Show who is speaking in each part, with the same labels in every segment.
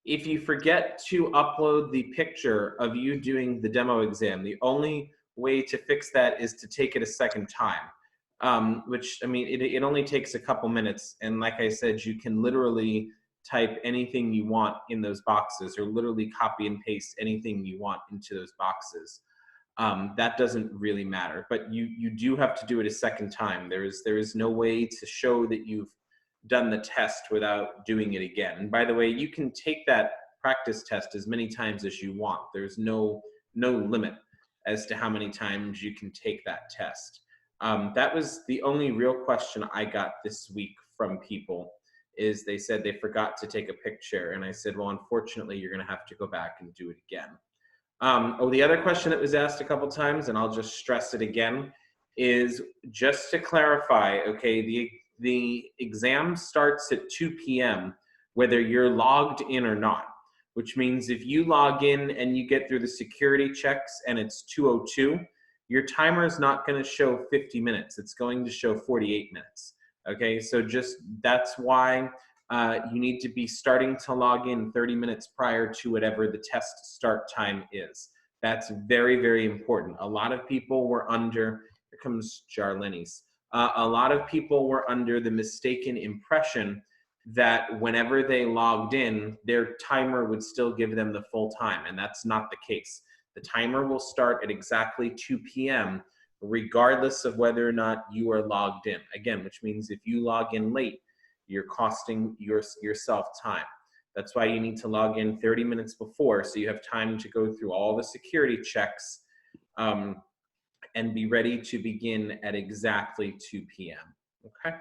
Speaker 1: if you forget to upload the picture of you doing the demo exam, the only way to fix that is to take it a second time, which, I mean, it only takes a couple minutes. And like I said, you can literally type anything you want in those boxes, or literally copy and paste anything you want into those boxes. That doesn't really matter, but you do have to do it a second time. There is no way to show that you've done the test without doing it again. And by the way, you can take that practice test as many times as you want. There's no limit as to how many times you can take that test. That was the only real question I got this week from people, is they said they forgot to take a picture. And I said, well, unfortunately, you're gonna have to go back and do it again. The other question that was asked a couple times, and I'll just stress it again, is just to clarify, okay, the exam starts at 2 p.m. whether you're logged in or not, which means if you log in and you get through the security checks and it's 2:02, your timer is not going to show 50 minutes. It's going to show 48 minutes. Okay, so just that's why you need to be starting to log in 30 minutes prior to whatever the test start time is. That's very, very important. A lot of people were under, here comes Jarlenis. A lot of people were under the mistaken impression that whenever they logged in, their timer would still give them the full time, and that's not the case. The timer will start at exactly 2 p.m. regardless of whether or not you are logged in. Again, which means if you log in late, you're costing yourself time. That's why you need to log in 30 minutes before, so you have time to go through all the security checks and be ready to begin at exactly 2 p.m. Okay?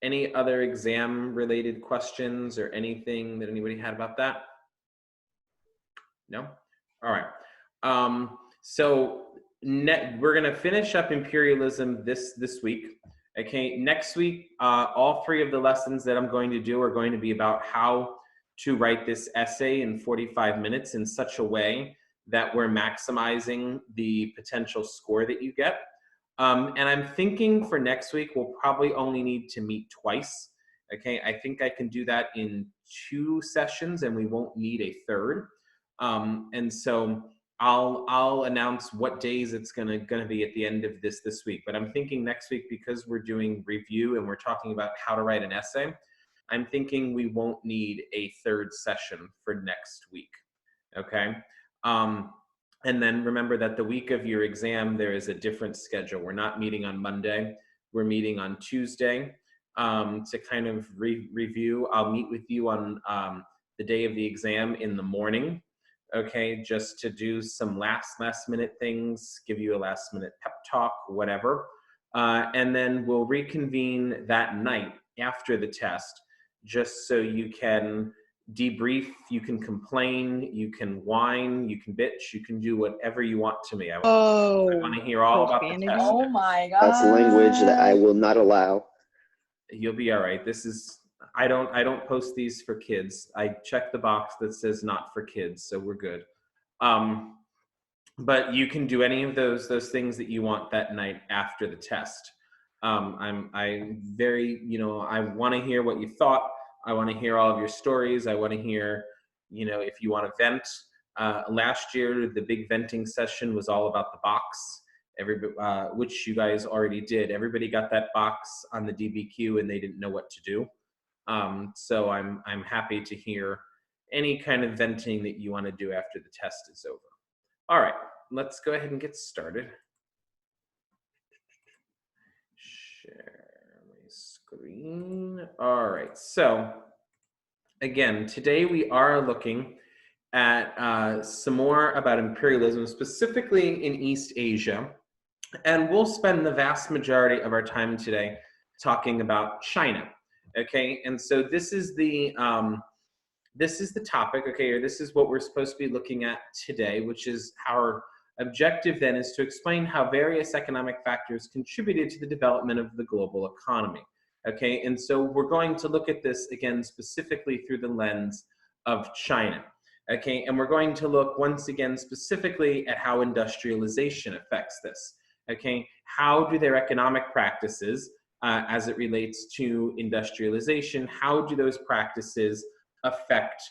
Speaker 1: Any other exam-related questions or anything that anybody had about that? No? All right. So we're gonna finish up Imperialism this week. Okay, next week, all three of the lessons that I'm going to do are going to be about how to write this essay in 45 minutes in such a way that we're maximizing the potential score that you get. And I'm thinking for next week, we'll probably only need to meet twice. Okay, I think I can do that in 2 sessions and we won't need a third. And so I'll announce what days it's gonna be at the end of this week. But I'm thinking next week, because we're doing review and we're talking about how to write an essay, I'm thinking we won't need a third session for next week. Okay. And then remember that the week of your exam, there is a different schedule. We're not meeting on Monday. We're meeting on Tuesday to kind of review. I'll meet with you on the day of the exam in the morning. Okay, just to do some last minute things, give you a last minute pep talk, whatever. And then we'll reconvene that night after the test, just so you can debrief, you can complain, you can whine, you can bitch, you can do whatever you want to me. I want to hear all about the test.
Speaker 2: Oh my God.
Speaker 3: That's language that I will not allow.
Speaker 1: You'll be all right. This is, I don't post these for kids. I check the box that says not for kids, so we're good. But you can do any of those things that you want that night after the test. I'm very, I want to hear what you thought. I want to hear all of your stories. I want to hear, if you want to vent. Last year, the big venting session was all about the box. Which you guys already did. Everybody got that box on the DBQ and they didn't know what to do. So I'm happy to hear any kind of venting that you want to do after the test is over. All right, let's go ahead and get started. Share my screen. All right, so again, today we are looking at some more about imperialism, specifically in East Asia. And we'll spend the vast majority of our time today talking about China. Okay, and so this is the topic, okay, or this is what we're supposed to be looking at today, which is our objective then is to explain how various economic factors contributed to the development of the global economy. Okay, and so we're going to look at this again specifically through the lens of China. Okay, and we're going to look once again specifically at how industrialization affects this. Okay, how do their economic practices as it relates to industrialization, how do those practices affect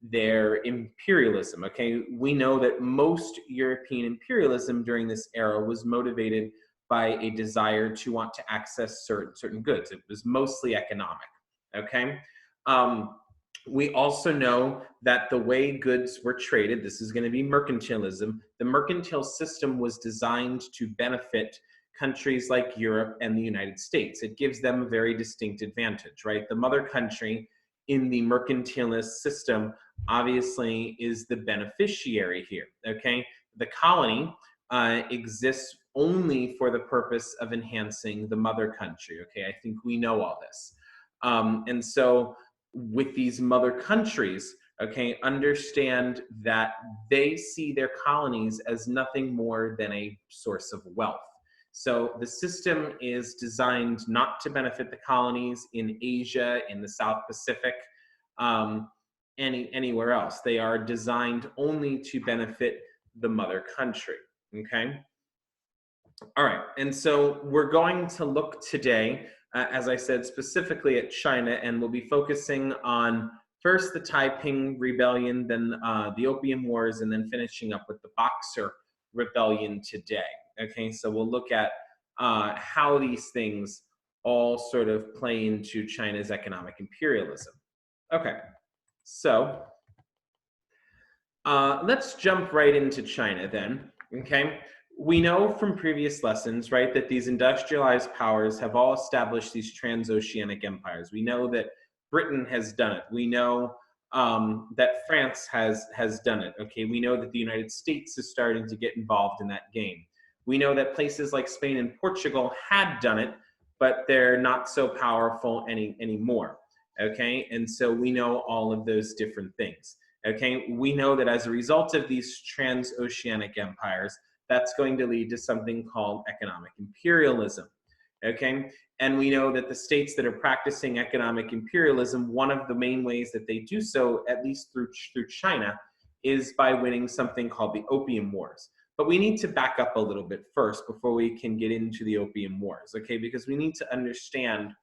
Speaker 1: their imperialism. Okay, we know that most European imperialism during this era was motivated by a desire to want to access certain goods. It was mostly economic. Okay. Um, we also know that the way goods were traded, this is going to be mercantilism. The mercantile system was designed to benefit countries like Europe and the United States. It gives them a very distinct advantage, right? The mother country in the mercantilist system obviously is the beneficiary here, okay? The colony exists only for the purpose of enhancing the mother country, okay? I think we know all this. And so with these mother countries, okay, understand that they see their colonies as nothing more than a source of wealth. So the system is designed not to benefit the colonies in Asia, in the South Pacific, anywhere else. They are designed only to benefit the mother country, okay? All right, and so we're going to look today, as I said, specifically at China, and we'll be focusing on first the Taiping Rebellion, then the Opium Wars, and then finishing up with the Boxer Rebellion today. Okay, so we'll look at how these things all sort of play into China's economic imperialism. Okay, so let's jump right into China then, okay? We know from previous lessons, right, that these industrialized powers have all established these transoceanic empires. We know that Britain has done it. We know that France has done it, okay? We know that the United States is starting to get involved in that game. We know that places like Spain and Portugal had done it, but they're not so powerful anymore, okay? And so we know all of those different things. Okay, we know that as a result of these transoceanic empires, that's going to lead to something called economic imperialism. Okay, and we know that the states that are practicing economic imperialism, one of the main ways that they do so, at least through China, is by winning something called the Opium Wars. But we need to back up a little bit first before we can get into the Opium Wars, okay? Because we need to understand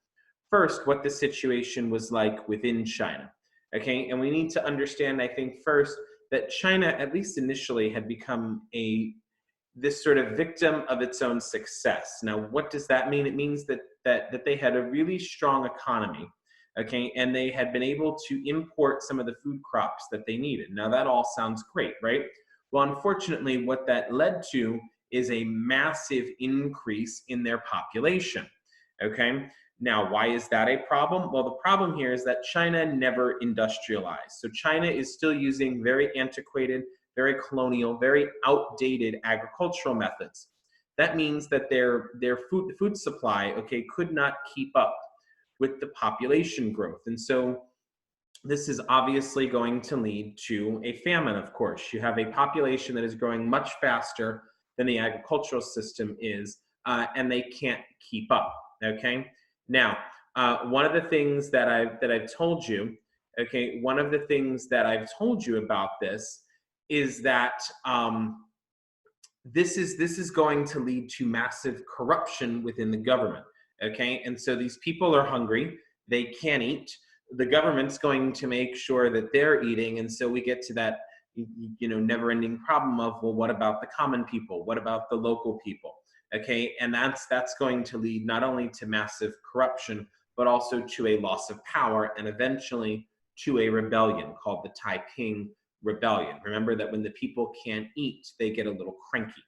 Speaker 1: first what the situation was like within China. Okay, and we need to understand, I think, first that China, at least initially, had become this sort of victim of its own success. Now, what does that mean? It means that they had a really strong economy, okay, and they had been able to import some of the food crops that they needed. Now, that all sounds great, right? Well, unfortunately, what that led to is a massive increase in their population, okay? Now, why is that a problem? Well, the problem here is that China never industrialized. So China is still using very antiquated, very colonial, very outdated agricultural methods. That means that their food supply, okay, could not keep up with the population growth. And so this is obviously going to lead to a famine, of course. You have a population that is growing much faster than the agricultural system is, and they can't keep up, okay? Now, one of the things that I've told you, okay, one of the things that I've told you about this is that this is going to lead to massive corruption within the government, okay? And so these people are hungry, they can't eat. The government's going to make sure that they're eating, and so we get to that, you know, never-ending problem of, well, what about the common people? What about the local people? Okay, and that's going to lead not only to massive corruption, but also to a loss of power and eventually to a rebellion called the Taiping Rebellion. Remember that when the people can't eat, they get a little cranky,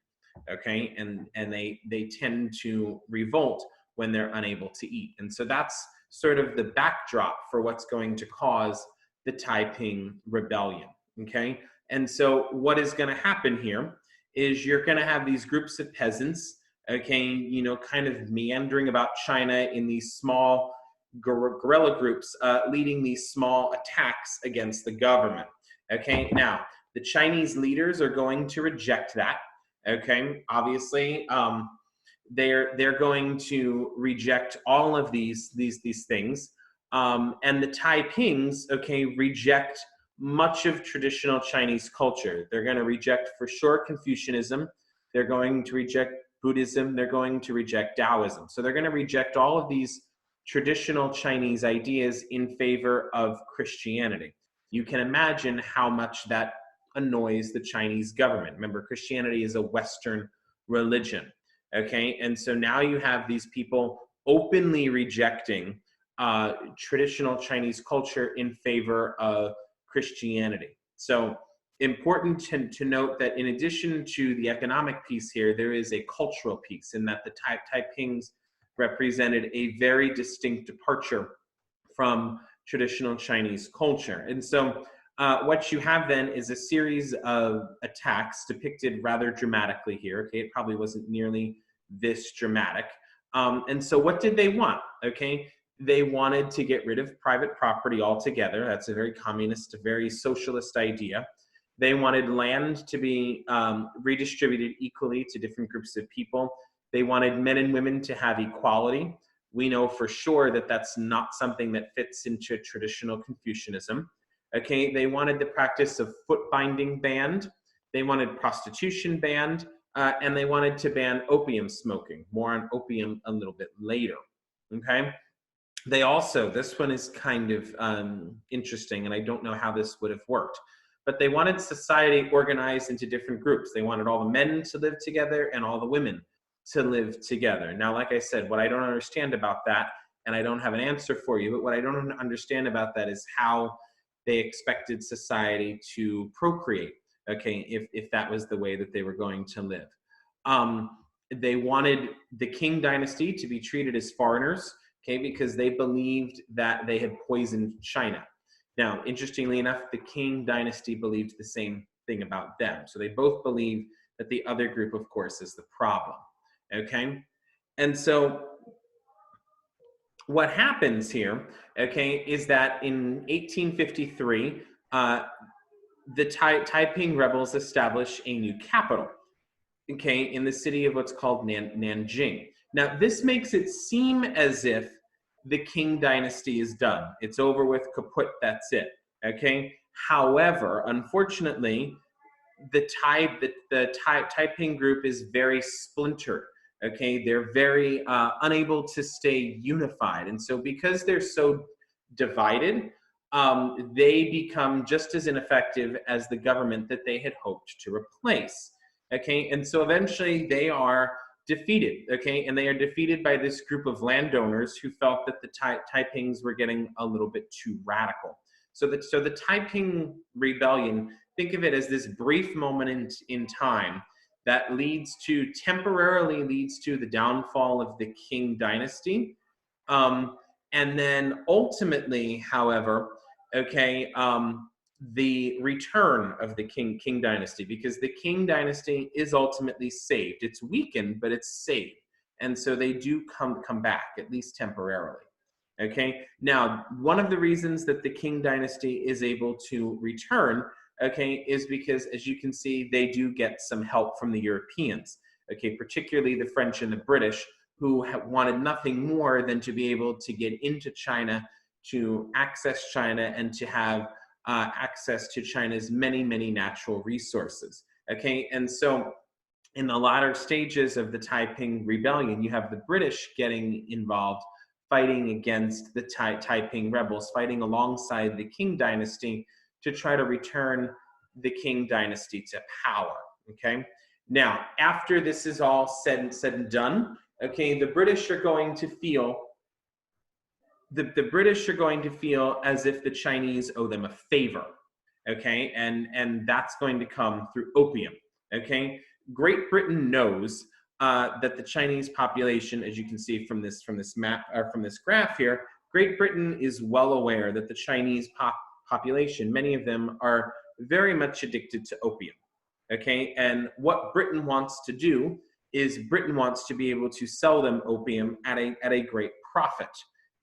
Speaker 1: okay, and they tend to revolt when they're unable to eat. And so that's sort of the backdrop for what's going to cause the Taiping Rebellion, okay? And so what is going to happen here is you're going to have these groups of peasants, okay, you know, kind of meandering about China in these small guerrilla groups, leading these small attacks against the government. Okay, now the Chinese leaders are going to reject that. Okay, obviously, they're going to reject all of these things, and the Taipings, okay, reject much of traditional Chinese culture. They're going to reject, for sure, Confucianism. They're going to reject Buddhism. They're going to reject Taoism. So they're going to reject all of these traditional Chinese ideas in favor of Christianity. You can imagine how much that annoys the Chinese government. Remember, Christianity is a Western religion, okay? And so now you have these people openly rejecting traditional Chinese culture in favor of Christianity. So important to note that in addition to the economic piece here, there is a cultural piece in that the Taipings represented a very distinct departure from traditional Chinese culture. And so what you have then is a series of attacks depicted rather dramatically here. Okay, it probably wasn't nearly this dramatic. And so what did they want? Okay, they wanted to get rid of private property altogether. That's a very communist, a very socialist idea. They wanted land to be redistributed equally to different groups of people. They wanted men and women to have equality. We know for sure that that's not something that fits into traditional Confucianism. Okay, they wanted the practice of foot binding banned. They wanted prostitution banned, and they wanted to ban opium smoking. More on opium a little bit later. Okay. They also, this one is kind of interesting, and I don't know how this would have worked, but they wanted society organized into different groups. They wanted all the men to live together and all the women to live together. Now, like I said, what I don't understand about that, and I don't have an answer for you, but what I don't understand about that is how they expected society to procreate, okay, if that was the way that they were going to live. They wanted the Qing dynasty to be treated as foreigners, okay, because they believed that they had poisoned China. Now, interestingly enough, the Qing dynasty believed the same thing about them. So they both believe that the other group, of course, is the problem, okay? And so what happens here, okay, is that in 1853, the Taiping rebels establish a new capital, okay, in the city of what's called Nanjing. Now, this makes it seem as if the Qing dynasty is done. It's over with, kaput, that's it, okay? However, unfortunately, the Taiping group is very splintered, okay? They're very unable to stay unified. And so because they're so divided, they become just as ineffective as the government that they had hoped to replace. Okay, and so eventually they are defeated, okay, and they are defeated by this group of landowners who felt that the Taipings were getting a little bit too radical. So the Taiping rebellion, think of it as this brief moment in time that temporarily leads to the downfall of the Qing dynasty. And then ultimately, however, okay, the return of the Qing dynasty, because the Qing dynasty is ultimately saved. It's weakened, but it's saved. And so they do come back, at least temporarily. Okay, now, one of the reasons that the Qing dynasty is able to return, okay, is because, as you can see, they do get some help from the Europeans, okay, particularly the French and the British, who wanted nothing more than to be able to get into China, to access China, and to have access to China's many, many natural resources. Okay, and so in the latter stages of the Taiping rebellion, you have the British getting involved, fighting against the Taiping rebels, fighting alongside the Qing dynasty to try to return the Qing dynasty to power. Okay, now after this is all said and done, okay, the British are going to feel as if the Chinese owe them a favor, okay, and that's going to come through opium, okay. Great Britain knows that the Chinese population, as you can see from this map or from this graph here, Great Britain is well aware that the Chinese population, many of them, are very much addicted to opium, okay, and what Britain wants to do is Britain wants to be able to sell them opium at a great profit.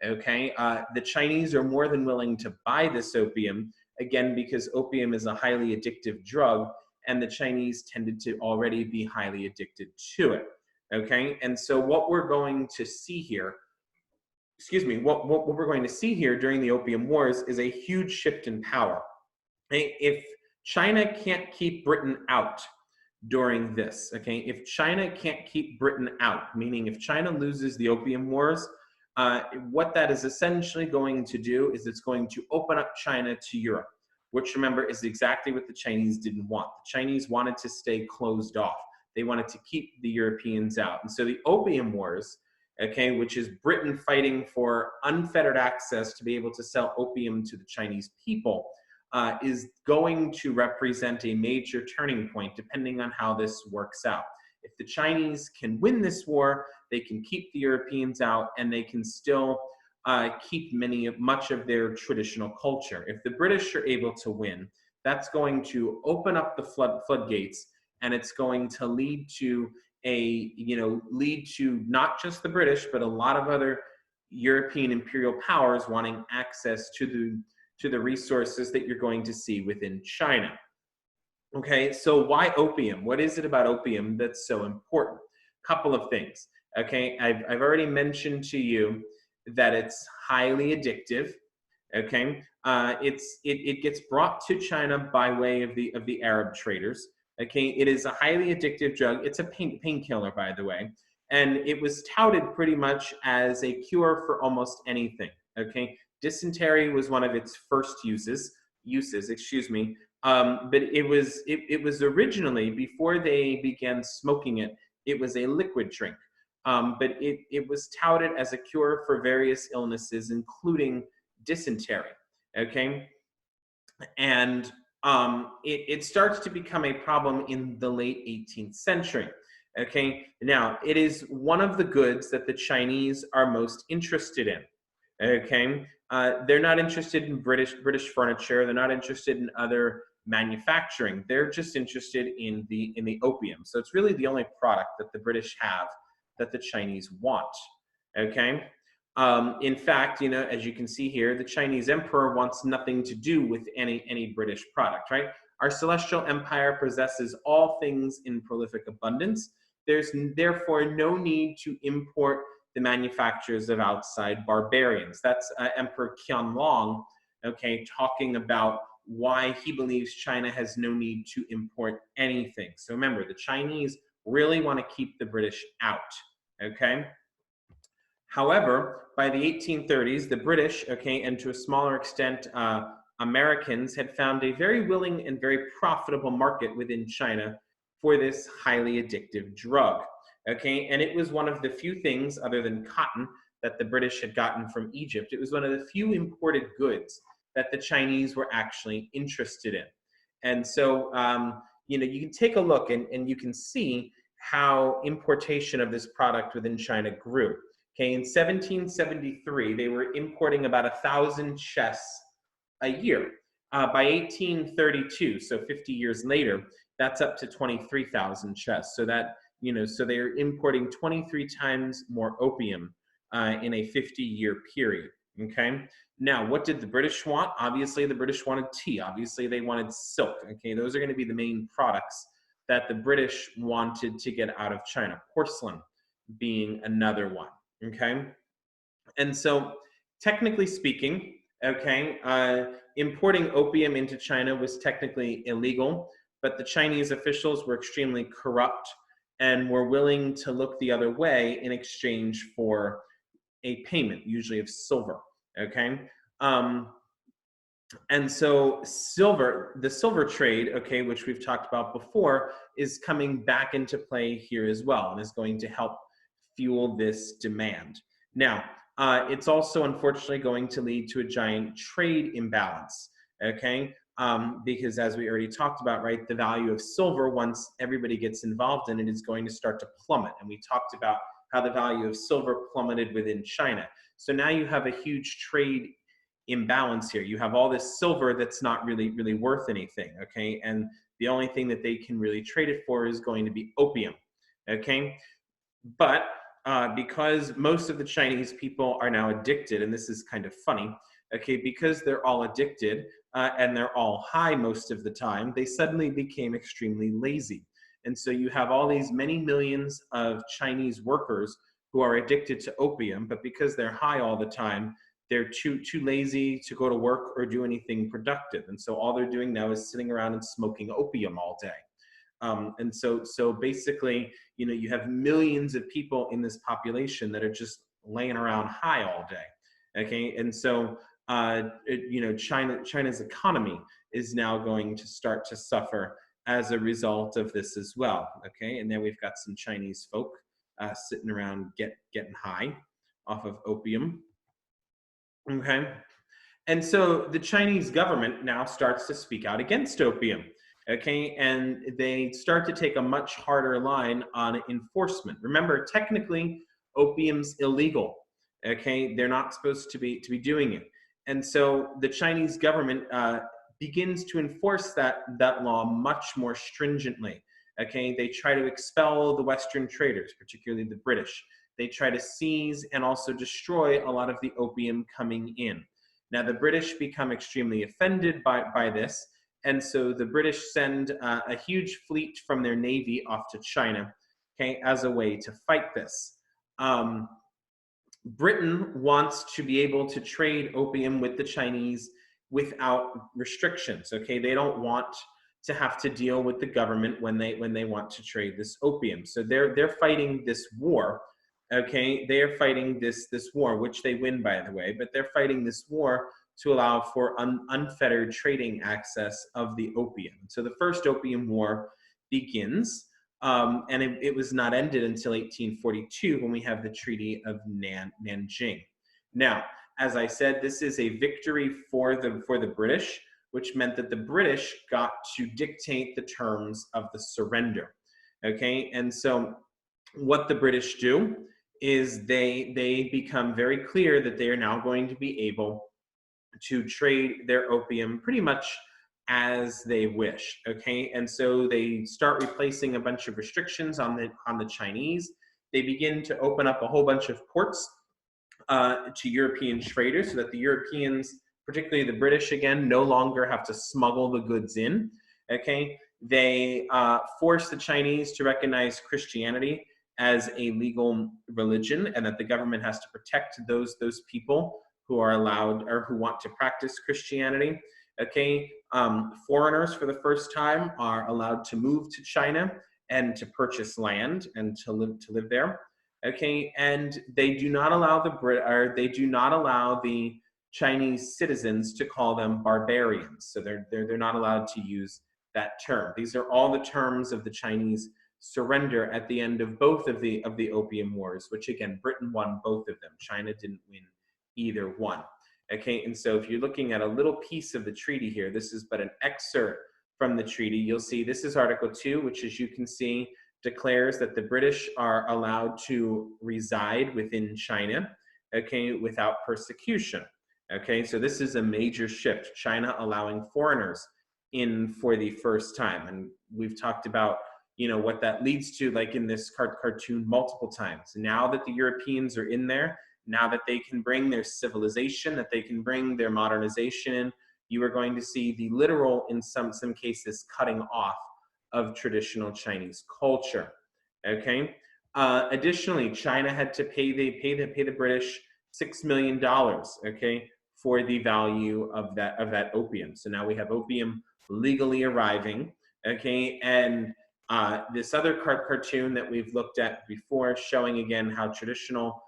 Speaker 1: Okay, the Chinese are more than willing to buy this opium, again, because opium is a highly addictive drug, and the Chinese tended to already be highly addicted to it. Okay, and so what we're going to see here, what we're going to see here during the Opium Wars is a huge shift in power. Okay? If China can't keep Britain out during this, okay, if China can't keep Britain out, meaning if China loses the Opium Wars, what that is essentially going to do is it's going to open up China to Europe. which remember is exactly what the Chinese didn't want. The Chinese wanted to stay closed off. They wanted to keep the Europeans out. And so the Opium Wars, okay, which is Britain fighting for unfettered access to be able to sell opium to the Chinese people, is going to represent a major turning point depending on how this works out. If the Chinese can win this war, they can keep the Europeans out and they can still keep much of their traditional culture. If the British are able to win, that's going to open up the floodgates, and it's going to lead to not just the British, but a lot of other European imperial powers wanting access to the resources that you're going to see within China. Okay, so why opium? What is it about opium that's so important? Couple of things. Okay, I've already mentioned to you that it's highly addictive. Okay, it gets brought to China by way of the Arab traders. Okay, it is a highly addictive drug. It's a painkiller, by the way, and it was touted pretty much as a cure for almost anything. Okay, dysentery was one of its first uses. Excuse me. But it was originally, before they began smoking it, it was a liquid drink. But it was touted as a cure for various illnesses, including dysentery. Okay, and it starts to become a problem in the late 18th century. Okay, now it is one of the goods that the Chinese are most interested in. Okay, they're not interested in British furniture. They're not interested in other manufacturing. They're just interested in the opium. So it's really the only product that the British have that the Chinese want. Okay. In fact, as you can see here, the Chinese emperor wants nothing to do with any British product, right? Our celestial empire possesses all things in prolific abundance. There's therefore no need to import the manufacturers of outside barbarians. That's Emperor Qianlong, okay, talking about why he believes China has no need to import anything. So remember, the Chinese really want to keep the British out, okay? However, by the 1830s, the British, okay, and to a smaller extent, Americans had found a very willing and very profitable market within China for this highly addictive drug, okay? And it was one of the few things, other than cotton, that the British had gotten from Egypt. It was one of the few imported goods that the Chinese were actually interested in. And so, you can take a look and you can see how importation of this product within China grew. Okay, in 1773, they were importing about 1,000 chests a year. By 1832, so 50 years later, that's up to 23,000 chests. So that, so they're importing 23 times more opium in a 50-year period. Okay. Now, what did the British want? Obviously, the British wanted tea. Obviously, they wanted silk. Okay, those are going to be the main products that the British wanted to get out of China. Porcelain being another one. Okay, and so technically speaking, okay, importing opium into China was technically illegal, but the Chinese officials were extremely corrupt and were willing to look the other way in exchange for a payment, usually of silver. Okay, and so the silver trade, okay, which we've talked about before, is coming back into play here as well, and is going to help fuel this demand. Now, it's also unfortunately going to lead to a giant trade imbalance, okay? Because as we already talked about, right, the value of silver, once everybody gets involved in it, is going to start to plummet. And we talked about how the value of silver plummeted within China. So now you have a huge trade imbalance here. You have all this silver that's not really worth anything, okay? And the only thing that they can really trade it for is going to be opium, okay? But because most of the Chinese people are now addicted, and this is kind of funny, okay, because they're all addicted and they're all high most of the time, they suddenly became extremely lazy. And so you have all these many millions of Chinese workers who are addicted to opium, but because they're high all the time, they're too lazy to go to work or do anything productive. And so all they're doing now is sitting around and smoking opium all day. And so basically, you have millions of people in this population that are just laying around high all day. Okay, and so China's economy is now going to start to suffer as a result of this as well. Okay, and then we've got some Chinese folk sitting around getting high off of opium. Okay, and so the Chinese government now starts to speak out against opium. Okay, and they start to take a much harder line on enforcement. Remember, technically, opium's illegal. Okay, they're not supposed to be doing it, and so the Chinese government begins to enforce that law much more stringently. Okay, they try to expel the Western traders, particularly the British. They try to seize and also destroy a lot of the opium coming in. Now, the British become extremely offended by this, and so the British send a huge fleet from their navy off to China, okay, as a way to fight this. Britain wants to be able to trade opium with the Chinese without restrictions, okay? They don't want to have to deal with the government when they want to trade this opium. So they're fighting this war. Okay, they are fighting this war, which they win, by the way, but they're fighting this war to allow for unfettered trading access of the opium. So the first Opium War begins, and it was not ended until 1842 when we have the Treaty of Nanjing. Now, as I said, this is a victory for the British, which meant that the British got to dictate the terms of the surrender. Okay, and so what the British do is they become very clear that they are now going to be able to trade their opium pretty much as they wish. Okay, and so they start replacing a bunch of restrictions on the Chinese. They begin to open up a whole bunch of ports to European traders, so that the Europeans, particularly the British again, no longer have to smuggle the goods in. Okay, they force the Chinese to recognize Christianity as a legal religion, and that the government has to protect those people who are allowed or who want to practice Christianity. Okay, foreigners for the first time are allowed to move to China and to purchase land and to live there. Okay, and they do not allow the Chinese citizens to call them barbarians. So they're not allowed to use that term. These are all the terms of the Chinese surrender at the end of both of the Opium Wars, which again, Britain won both of them. China didn't win either one. Okay, and so if you're looking at a little piece of the treaty here, this is but an excerpt from the treaty. You'll see this is Article 2, which, as you can see, declares that the British are allowed to reside within China, okay, without persecution. Okay, so this is a major shift, China allowing foreigners in for the first time. And we've talked about, you know, what that leads to, like in this cartoon multiple times. Now that the Europeans are in there, now that they can bring their civilization, that they can bring their modernization, you are going to see the literal, in some cases, cutting off of traditional Chinese culture. Okay. Additionally, China had to pay the British $6 million. Okay, for the value of that opium. So now we have opium legally arriving. Okay, and this other cartoon that we've looked at before, showing again how traditional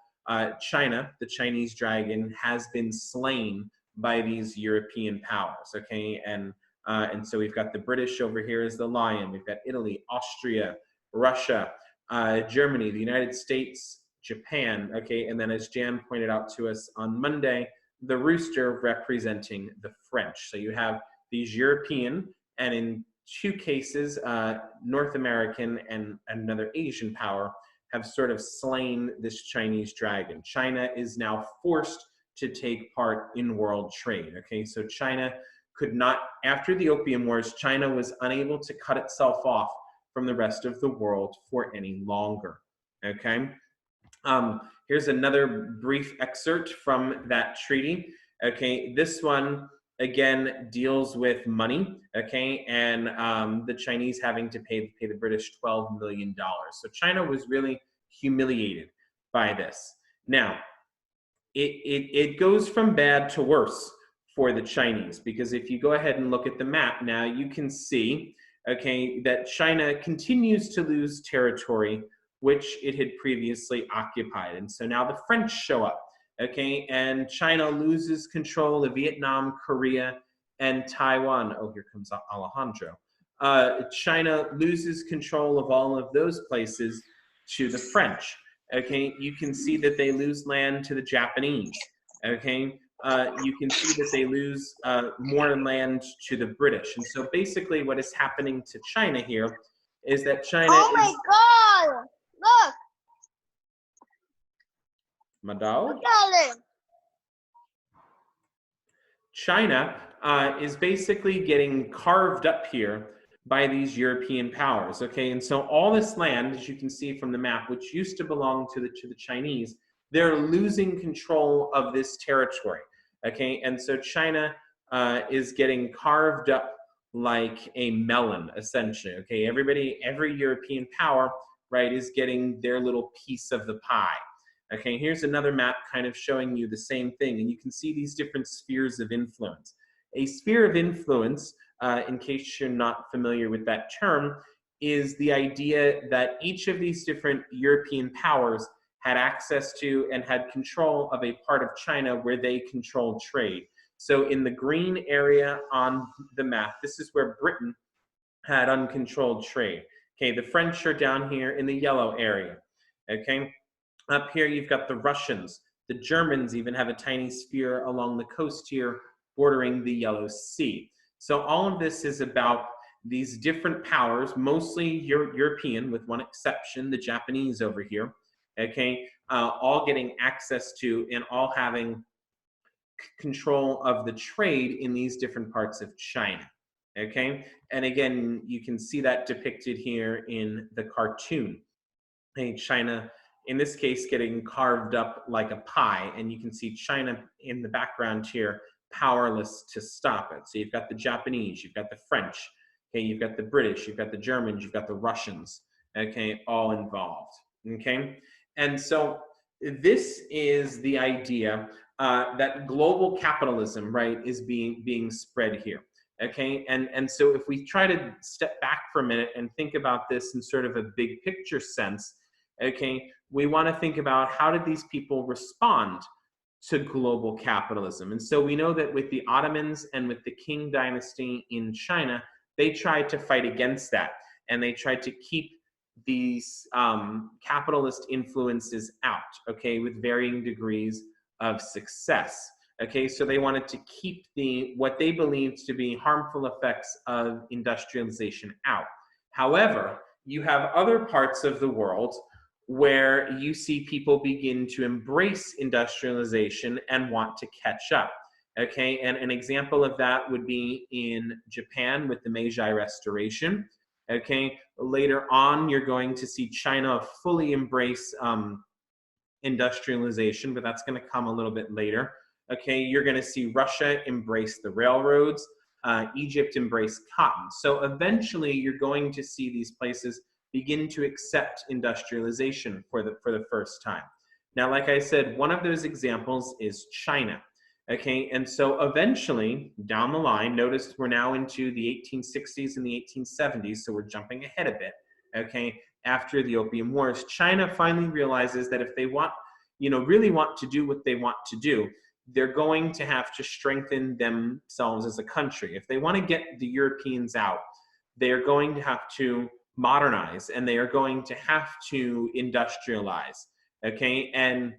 Speaker 1: China, the Chinese dragon, has been slain by these European powers. Okay, and so we've got the British over here as the lion. We've got Italy, Austria, Russia, Germany, the United States, Japan. Okay, and then as Jan pointed out to us on Monday, the rooster representing the French. So you have these European, and in two cases, North American and another Asian power have sort of slain this Chinese dragon. China is now forced to take part in world trade. Okay, so China could not, after the Opium Wars, China was unable to cut itself off from the rest of the world for any longer. Okay, here's another brief excerpt from that treaty. Okay, this one again deals with money. Okay, and the Chinese having to pay the British $12 million. So China was really humiliated by this. Now, it goes from bad to worse for the Chinese, because if you go ahead and look at the map now, you can see, okay, that China continues to lose territory which it had previously occupied. And so now the French show up, okay, and China loses control of Vietnam, Korea, and Taiwan. Oh, here comes Alejandro. China loses control of all of those places to the French. Okay, you can see that they lose land to the Japanese. Okay, you can see that they lose more land to the British. And so basically what is happening to China here is that China
Speaker 2: Oh my God! Look,
Speaker 1: Madao?
Speaker 2: look at it.
Speaker 1: China is basically getting carved up here by these European powers. Okay, and so all this land, as you can see from the map, which used to belong to the Chinese, they're losing control of this territory. Okay, and so China is getting carved up like a melon, essentially. Okay, every European power, right, is getting their little piece of the pie. Okay, here's another map kind of showing you the same thing, and you can see these different spheres of influence. A sphere of influence, in case you're not familiar with that term, is the idea that each of these different European powers had access to and had control of a part of China where they controlled trade. So in the green area on the map, this is where Britain had uncontrolled trade. Okay, the French are down here in the yellow area. Okay, up here you've got the Russians. The Germans even have a tiny sphere along the coast here bordering the Yellow Sea. So all of this is about these different powers, mostly European with one exception, the Japanese over here, okay, all getting access to and all having control of the trade in these different parts of China. Okay, and again, you can see that depicted here in the cartoon. Hey, China, in this case, getting carved up like a pie, and you can see China in the background here, powerless to stop it. So you've got the Japanese, you've got the French, okay, you've got the British, you've got the Germans, you've got the Russians, okay, all involved, okay? And so this is the idea that global capitalism, right, is being spread here. Okay, and so if we try to step back for a minute and think about this in sort of a big picture sense, okay, we want to think about how did these people respond to global capitalism. And so we know that with the Ottomans and with the Qing dynasty in China, they tried to fight against that, and they tried to keep these capitalist influences out, okay, with varying degrees of success. Okay, so they wanted to keep what they believed to be harmful effects of industrialization out. However, you have other parts of the world where you see people begin to embrace industrialization and want to catch up. Okay, and an example of that would be in Japan with the Meiji Restoration. Okay, later on, you're going to see China fully embrace industrialization, but that's going to come a little bit later. Okay, you're going to see Russia embrace the railroads, Egypt embrace cotton. So eventually, you're going to see these places begin to accept industrialization for the first time. Now, like I said, one of those examples is China. Okay, and so eventually, down the line, notice we're now into the 1860s and the 1870s, so we're jumping ahead a bit. Okay, after the Opium Wars, China finally realizes that if they want, really want to do what they want to do, they're going to have to strengthen themselves as a country. If they want to get the Europeans out, they're going to have to modernize, and they are going to have to industrialize. Okay, and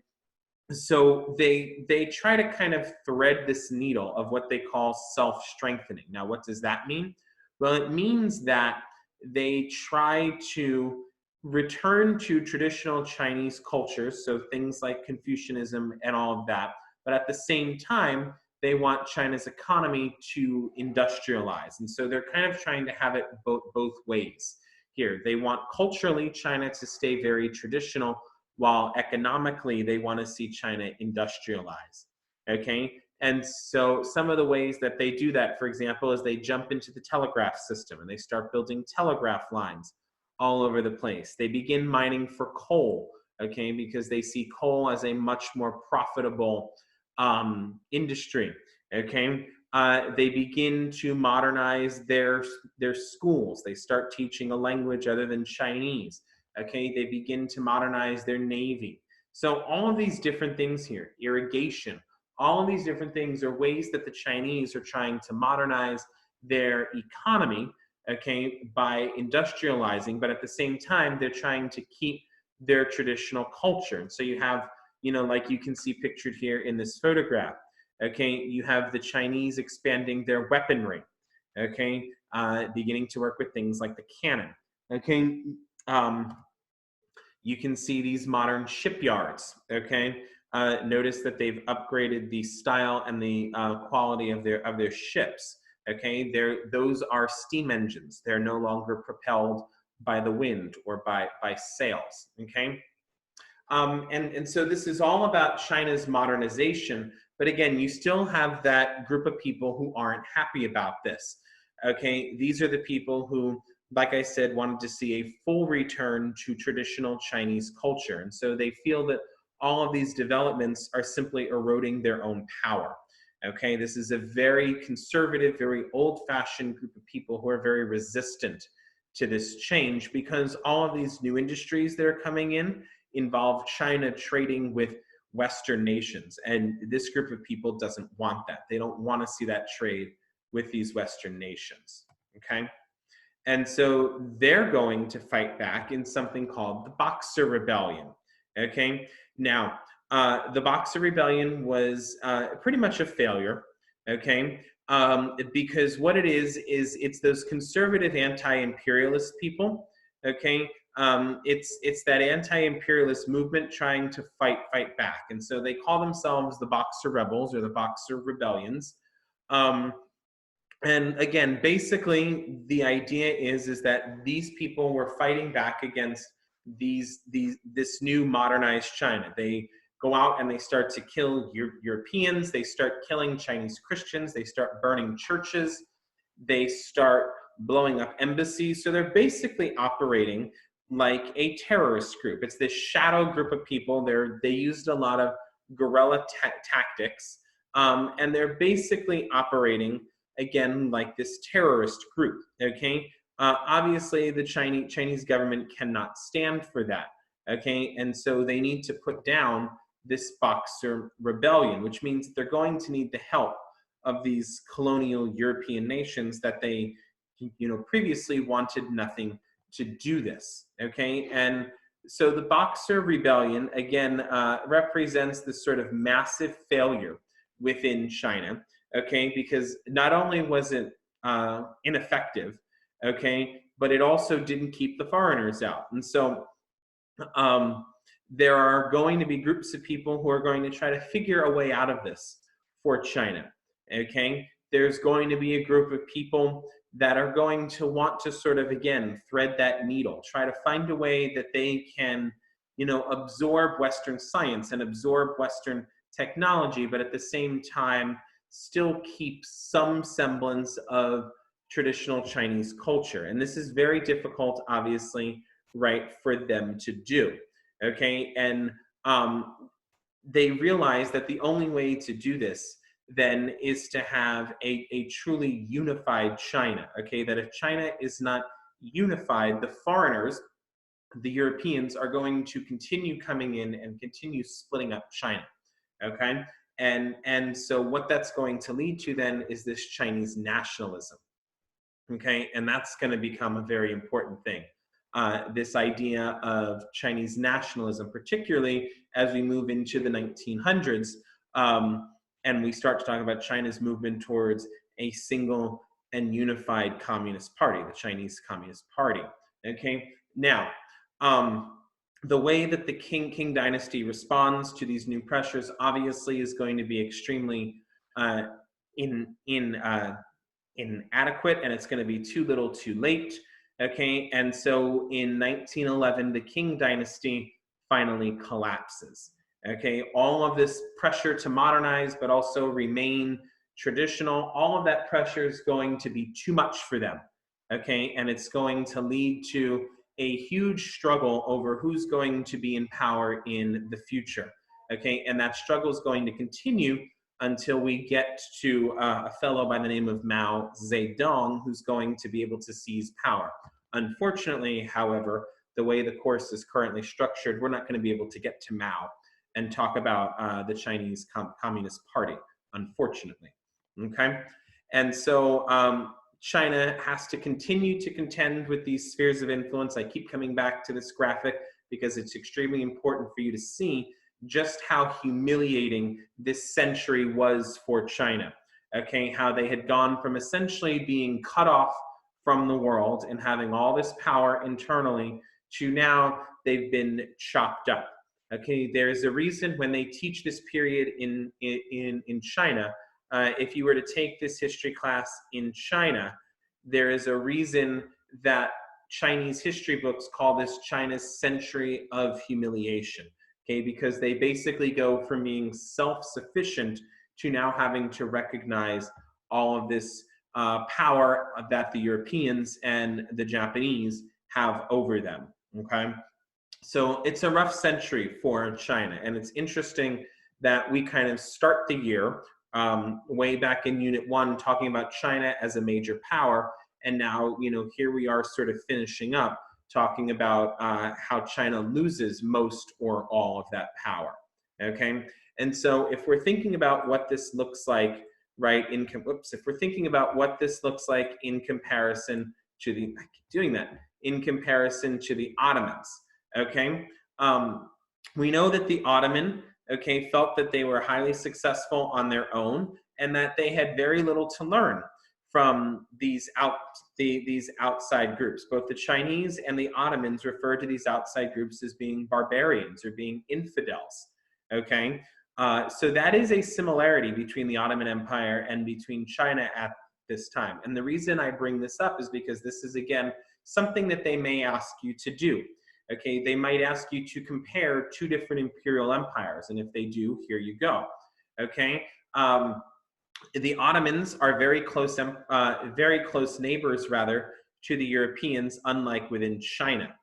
Speaker 1: so they try to kind of thread this needle of what they call self-strengthening. Now, what does that mean? Well, it means that they try to return to traditional Chinese cultures, so things like Confucianism and all of that, but at the same time, they want China's economy to industrialize. And so they're kind of trying to have it both ways here. They want culturally China to stay very traditional, while economically they want to see China industrialize. Okay, and so some of the ways that they do that, for example, is they jump into the telegraph system and they start building telegraph lines all over the place. They begin mining for coal, okay, because they see coal as a much more profitable industry. Okay, they begin to modernize their schools. They start teaching a language other than Chinese. Okay, they begin to modernize their navy. So all of these different things here, irrigation, All of these different things are ways that the Chinese are trying to modernize their economy, okay, by industrializing, but at the same time, they're trying to keep their traditional culture. And so you have, you know, like you can see pictured here in this photograph, okay, you have the Chinese expanding their weaponry, okay, beginning to work with things like the cannon, okay. You can see these modern shipyards, okay. Notice that they've upgraded the style and the quality of their ships, okay. Those are steam engines. They're no longer propelled by the wind or by sails, okay. And so this is all about China's modernization, but again, you still have that group of people who aren't happy about this, okay. These are the people who, like I said, wanted to see a full return to traditional Chinese culture. And so they feel that all of these developments are simply eroding their own power. Okay, this is a very conservative, very old-fashioned group of people who are very resistant to this change, because all of these new industries that are coming in involve China trading with Western nations. And this group of people doesn't want that. They don't want to see that trade with these Western nations. Okay. And so they're going to fight back in something called the Boxer Rebellion. Okay. Now, the Boxer Rebellion was pretty much a failure. Okay. Because what it is it's those conservative anti-imperialist people. Okay. It's that anti-imperialist movement trying to fight back. And so they call themselves the Boxer Rebels or the Boxer Rebellions. And again, basically, the idea is that these people were fighting back against this new modernized China. They go out and they start to kill Europeans. They start killing Chinese Christians. They start burning churches. They start blowing up embassies. So they're basically operating like a terrorist group. It's this shadow group of people. They used a lot of guerrilla tactics, and they're basically operating again like this terrorist group. Okay, obviously the Chinese government cannot stand for that. Okay, and so they need to put down this Boxer Rebellion, which means that they're going to need the help of these colonial European nations that they, previously wanted nothing to do this. Okay, and so the Boxer Rebellion again represents this sort of massive failure within China. Okay, because not only was it ineffective, okay, but it also didn't keep the foreigners out. And so there are going to be groups of people who are going to try to figure a way out of this for China. Okay, there's going to be a group of people that are going to want to sort of, again, thread that needle, try to find a way that they can, absorb Western science and absorb Western technology, but at the same time, still keep some semblance of traditional Chinese culture. And this is very difficult, obviously, right, for them to do. Okay, and they realize that the only way to do this then is to have a truly unified China. Okay, that if China is not unified, the foreigners, the Europeans, are going to continue coming in and continue splitting up China. Okay, and so what that's going to lead to then is this Chinese nationalism. Okay, and that's going to become a very important thing. This idea of Chinese nationalism, particularly as we move into the 1900s, and we start to talk about China's movement towards a single and unified communist party, the Chinese Communist Party. Okay, now the way that the Qing dynasty responds to these new pressures obviously is going to be extremely inadequate, and it's going to be too little too late. Okay, and so in 1911, the Qing dynasty finally collapses. Okay, all of this pressure to modernize but also remain traditional, all of that pressure is going to be too much for them. Okay, and it's going to lead to a huge struggle over who's going to be in power in the future. Okay, and that struggle is going to continue until we get to a fellow by the name of Mao Zedong, who's going to be able to seize power. Unfortunately, however, the way the course is currently structured, we're not going to be able to get to Mao and talk about the Chinese Communist Party, unfortunately. Okay, and so China has to continue to contend with these spheres of influence. I keep coming back to this graphic because it's extremely important for you to see just how humiliating this century was for China. Okay, how they had gone from essentially being cut off from the world and having all this power internally to now they've been chopped up. Okay, there's a reason when they teach this period in China. If you were to take this history class in China, there is a reason that Chinese history books call this China's century of humiliation. Okay, because they basically go from being self-sufficient to now having to recognize all of this power that the Europeans and the Japanese have over them. Okay, so it's a rough century for China, and it's interesting that we kind of start the year way back in Unit 1 talking about China as a major power, and now, you know, here we are sort of finishing up talking about how China loses most or all of that power. Okay, and so if we're thinking about what this looks like, right, if we're thinking about what this looks like in comparison to the, I keep doing that, in comparison to the Ottomans, okay, we know that the Ottoman, okay, felt that they were highly successful on their own and that they had very little to learn from these outside groups. Both the Chinese and the Ottomans refer to these outside groups as being barbarians or being infidels, okay? So that is a similarity between the Ottoman Empire and between China at this time. And the reason I bring this up is because this is, again, something that they may ask you to do. Okay, they might ask you to compare two different imperial empires, and if they do, here you go. Okay, the Ottomans are very close neighbors, rather, to the Europeans, unlike within China.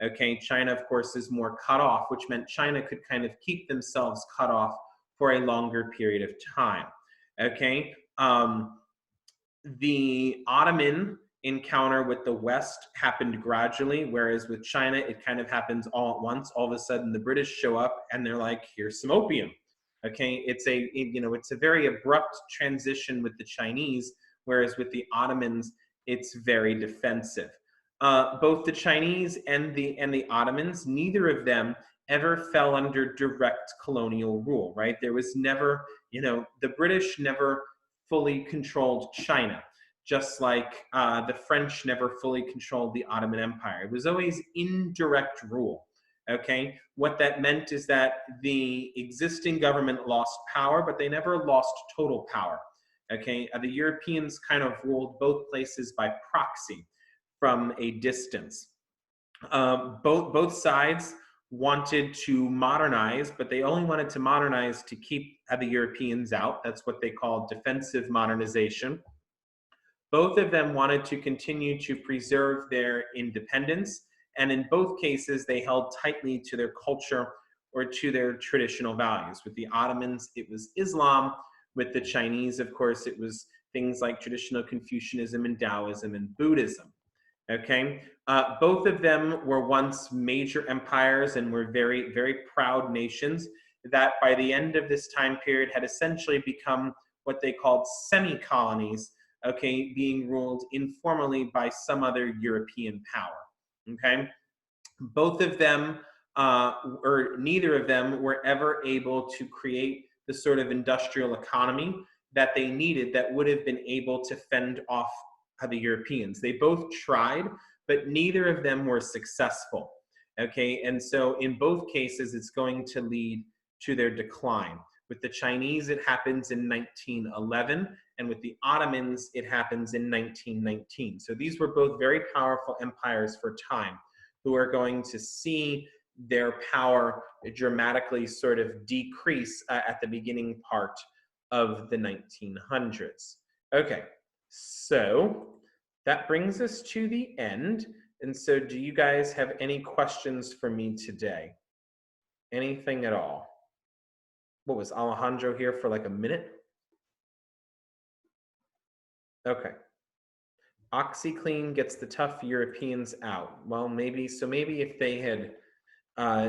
Speaker 1: Okay, China, of course, is more cut off, which meant China could kind of keep themselves cut off for a longer period of time. Okay, the Ottoman encounter with the West happened gradually, whereas with China, it kind of happens all at once. All of a sudden, the British show up and they're like, here's some opium. Okay, it's a very abrupt transition with the Chinese, whereas with the Ottomans, it's very defensive. Both the Chinese and the Ottomans, neither of them ever fell under direct colonial rule, right? There was never, the British never fully controlled China, just like the French never fully controlled the Ottoman Empire. It was always indirect rule. Okay, what that meant is that the existing government lost power, but they never lost total power. Okay, the Europeans kind of ruled both places by proxy from a distance. Both sides wanted to modernize, but they only wanted to modernize to keep the Europeans out. That's what they call defensive modernization. Both of them wanted to continue to preserve their independence, and in both cases, they held tightly to their culture or to their traditional values. With the Ottomans, it was Islam. With the Chinese, of course, it was things like traditional Confucianism and Taoism and Buddhism. Okay, both of them were once major empires and were very, very proud nations that by the end of this time period had essentially become what they called semi-colonies, okay, being ruled informally by some other European power. Okay, both of them, or neither of them, were ever able to create the sort of industrial economy that they needed that would have been able to fend off the Europeans. They both tried, but neither of them were successful. Okay, and so in both cases, it's going to lead to their decline. With the Chinese, it happens in 1911, and with the Ottomans, it happens in 1919. So these were both very powerful empires for time, who are going to see their power dramatically sort of decrease at the beginning part of the 1900s. Okay, so that brings us to the end. And so do you guys have any questions for me today? Anything at all? What was Alejandro here for like a minute? Okay. OxyClean gets the tough Europeans out. Well, maybe if they had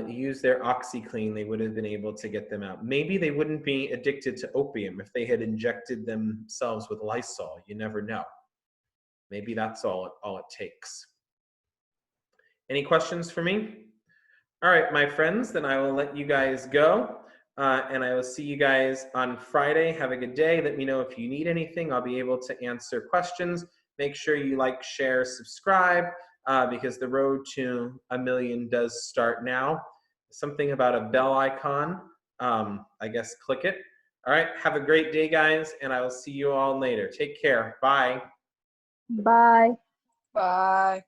Speaker 1: used their OxyClean, they would have been able to get them out. Maybe they wouldn't be addicted to opium if they had injected themselves with Lysol. You never know. Maybe that's all it takes. Any questions for me? All right, my friends, then I will let you guys go. And I will see you guys on Friday. Have a good day. Let me know if you need anything. I'll be able to answer questions. Make sure you like, share, subscribe, because the road to 1 million does start now. Something about a bell icon. I guess click it. All right, have a great day, guys, and I will see you all later. Take care. Bye.
Speaker 4: Bye.
Speaker 5: Bye.